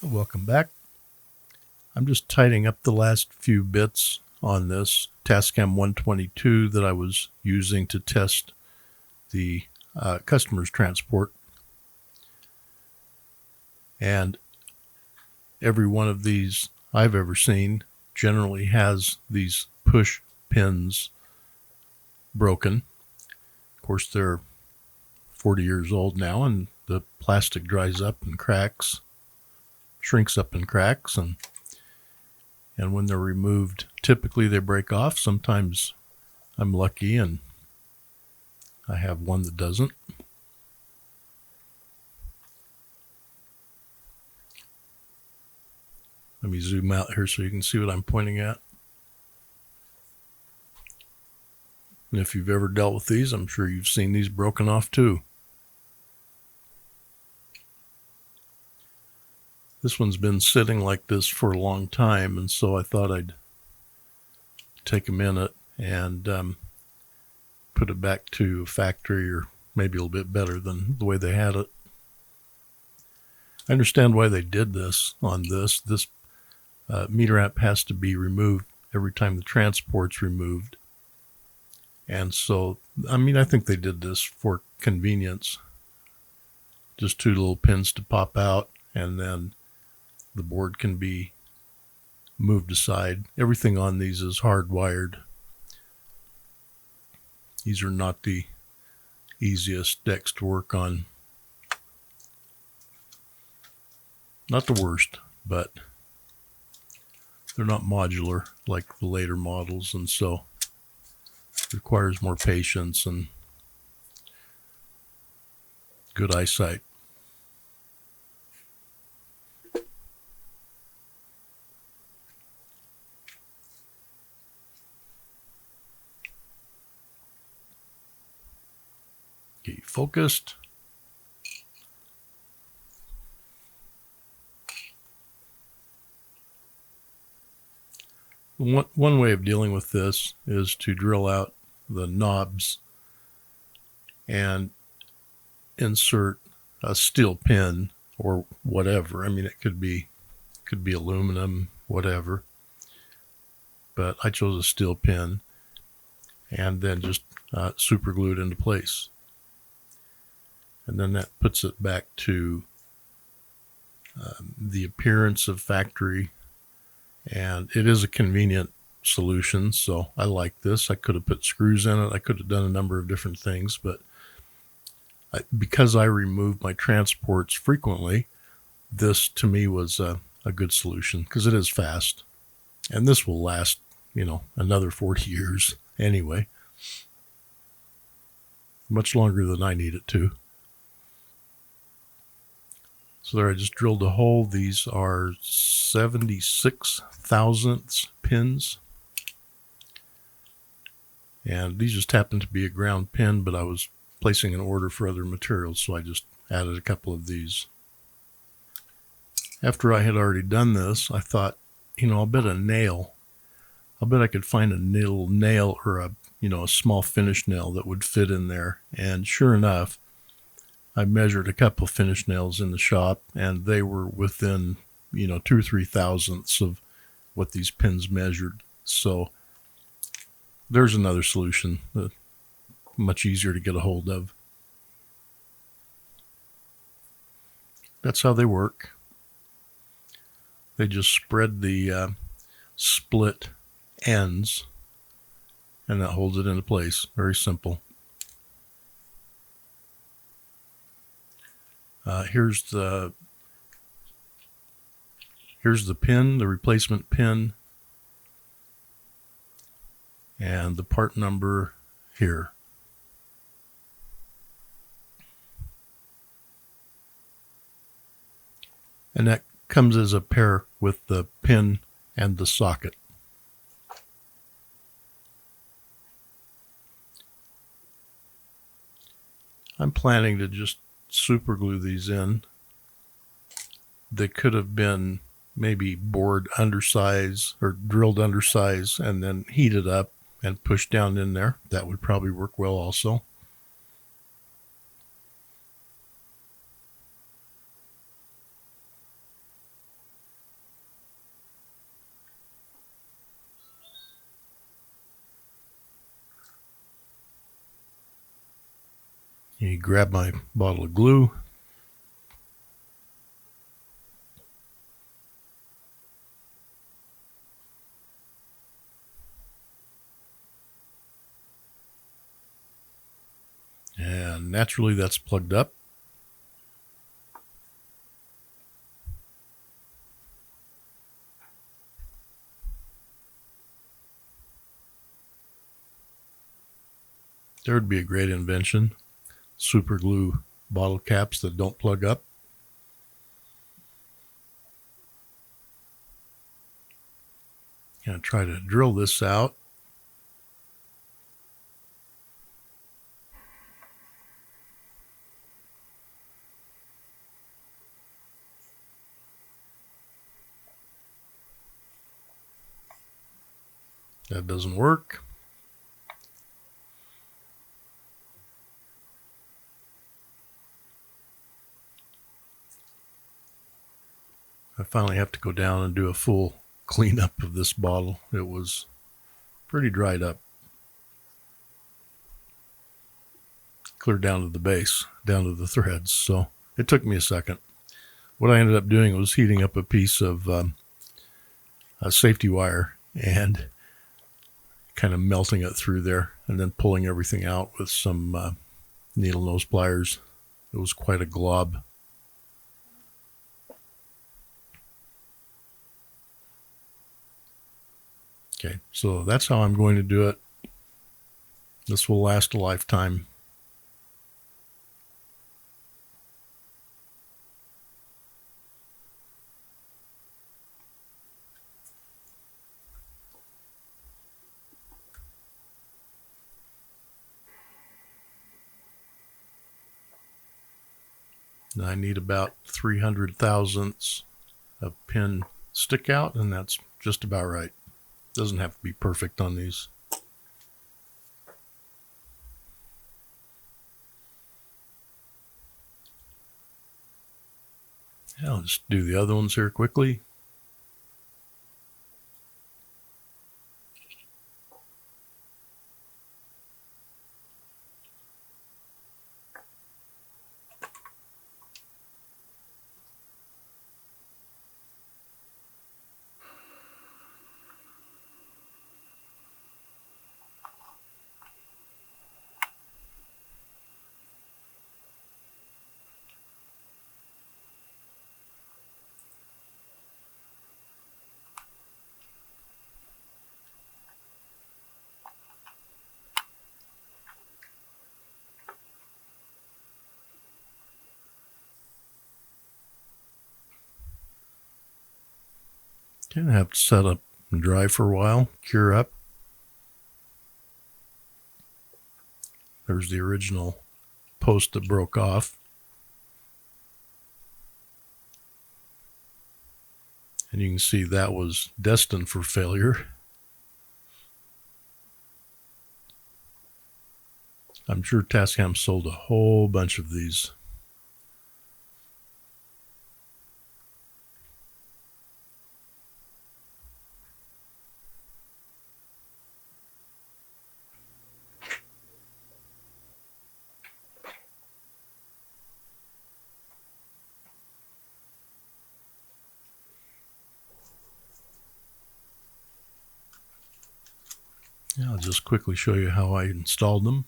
Welcome back. I'm just tidying up the last few bits on this Tascam 122 that I was using to test the customer's transport. And every one of these I've ever seen generally has these push pins broken. Of course, they're 40 years old now, and the plastic dries up and cracks, shrinks up and cracks, and when they're removed, typically they break off. Sometimes I'm lucky and I have one that doesn't. Let me zoom out here so you can see what I'm pointing at. And if you've ever dealt with these, I'm sure you've seen these broken off too. This one's been sitting like this for a long time, and so I thought I'd take a minute and put it back to factory, or maybe a little bit better than the way they had it. I understand why they did this on this. This meter amp has to be removed every time the transport's removed. And so, I think they did this for convenience. Just two little pins to pop out, and then the board can be moved aside. Everything on these is hardwired. These are not the easiest decks to work on. Not the worst, but they're not modular like the later models, and so it requires more patience and good eyesight. Get you focused. One way of dealing with this is to drill out the knobs and insert a steel pin or whatever. It could be aluminum, whatever. But I chose a steel pin and then just super glue it into place. And then that puts it back to the appearance of factory. And it is a convenient solution, so I like this. I could have put screws in it. I could have done a number of different things, but because I remove my transports frequently, this to me was a good solution because it is fast. And this will last, another 40 years anyway. Much longer than I need it to. So there I just drilled a hole. These are 76 thousandths pins. And these just happened to be a ground pin, but I was placing an order for other materials, so I just added a couple of these. After I had already done this, I thought, I'll bet I could find a little nail or a small finish nail that would fit in there. And sure enough, I measured a couple of finish nails in the shop, and they were within, 2 or 3 thousandths of what these pins measured. So there's another solution, much easier to get a hold of. That's how they work. They just spread the split ends, and that holds it into place. Very simple. Here's the pin, the replacement pin, and the part number here. And that comes as a pair with the pin and the socket. I'm planning to just super glue these in. They could have been maybe bored undersize or drilled undersize and then heated up and pushed down in there. That would probably work well also. You grab my bottle of glue. And naturally that's plugged up. There would be a great invention. Super glue bottle caps that don't plug up. Gonna try to drill this out. That doesn't work. I finally have to go down and do a full cleanup of this bottle. It was pretty dried up. Clear down to the base, down to the threads. So it took me a second. What I ended up doing was heating up a piece of a safety wire and kind of melting it through there and then pulling everything out with some needle nose pliers. It was quite a glob. Okay, so that's how I'm going to do it. This will last a lifetime. And I need about 300 thousandths of pin stick out, and that's just about right. Doesn't have to be perfect on these. I'll just do the other ones here quickly. Gonna have to set up and dry for a while, cure up. There's the original post that broke off. And you can see that was destined for failure. I'm sure Tascam sold a whole bunch of these. I'll just quickly show you how I installed them.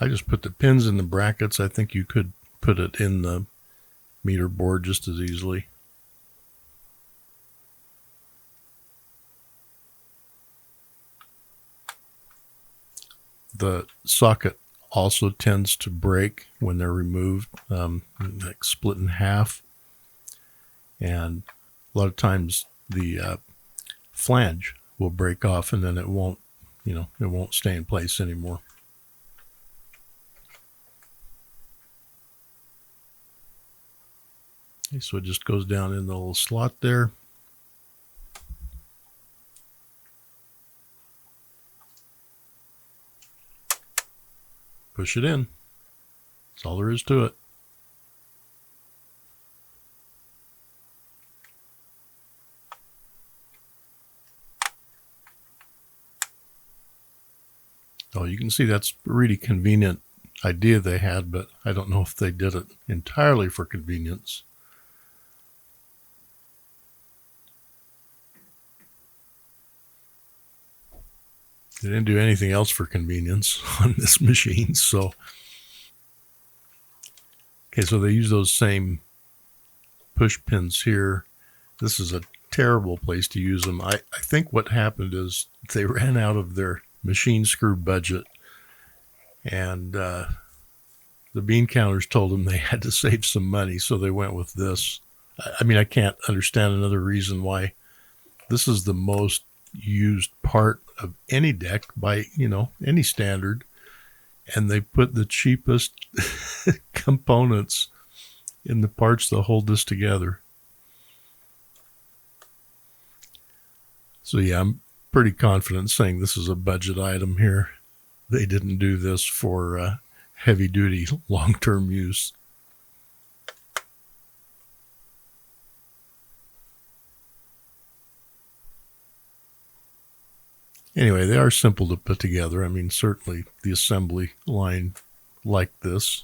I just put the pins in the brackets. I think you could put it in the meter board just as easily. The socket also tends to break when they're removed, like split in half. And a lot of times the flange will break off and then it won't stay in place anymore. Okay, so it just goes down in the little slot there. push it in. That's all there is to it. Oh, you can see that's a really convenient idea they had, but I don't know if they did it entirely for convenience. They didn't do anything else for convenience on this machine, so. Okay, so they use those same push pins here. This is a terrible place to use them. I think what happened is they ran out of their machine screw budget, and the bean counters told them they had to save some money, so they went with this. I mean, I can't understand another reason why. This is the most used part of any deck by, any standard, and they put the cheapest components in the parts that hold this together. So yeah, I'm pretty confident saying this is a budget item here. They didn't do this for heavy duty long-term use. Anyway, they are simple to put together. I mean, certainly the assembly line like this.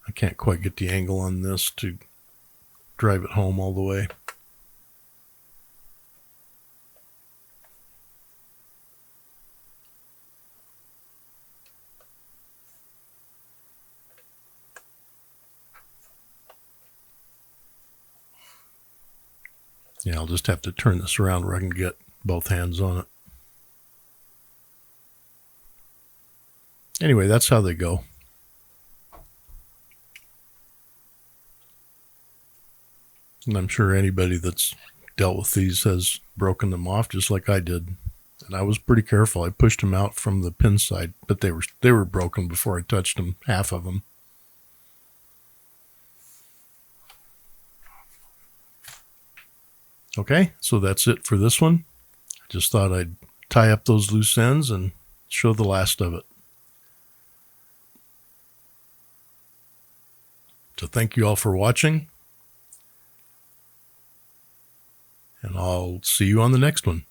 I can't quite get the angle on this to drive it home all the way. Yeah, I'll just have to turn this around where I can get both hands on it. Anyway, that's how they go. And I'm sure anybody that's dealt with these has broken them off just like I did. And I was pretty careful. I pushed them out from the pin side, but they were broken before I touched them, half of them. Okay, so that's it for this one. I just thought I'd tie up those loose ends and show the last of it. So thank you all for watching, and I'll see you on the next one.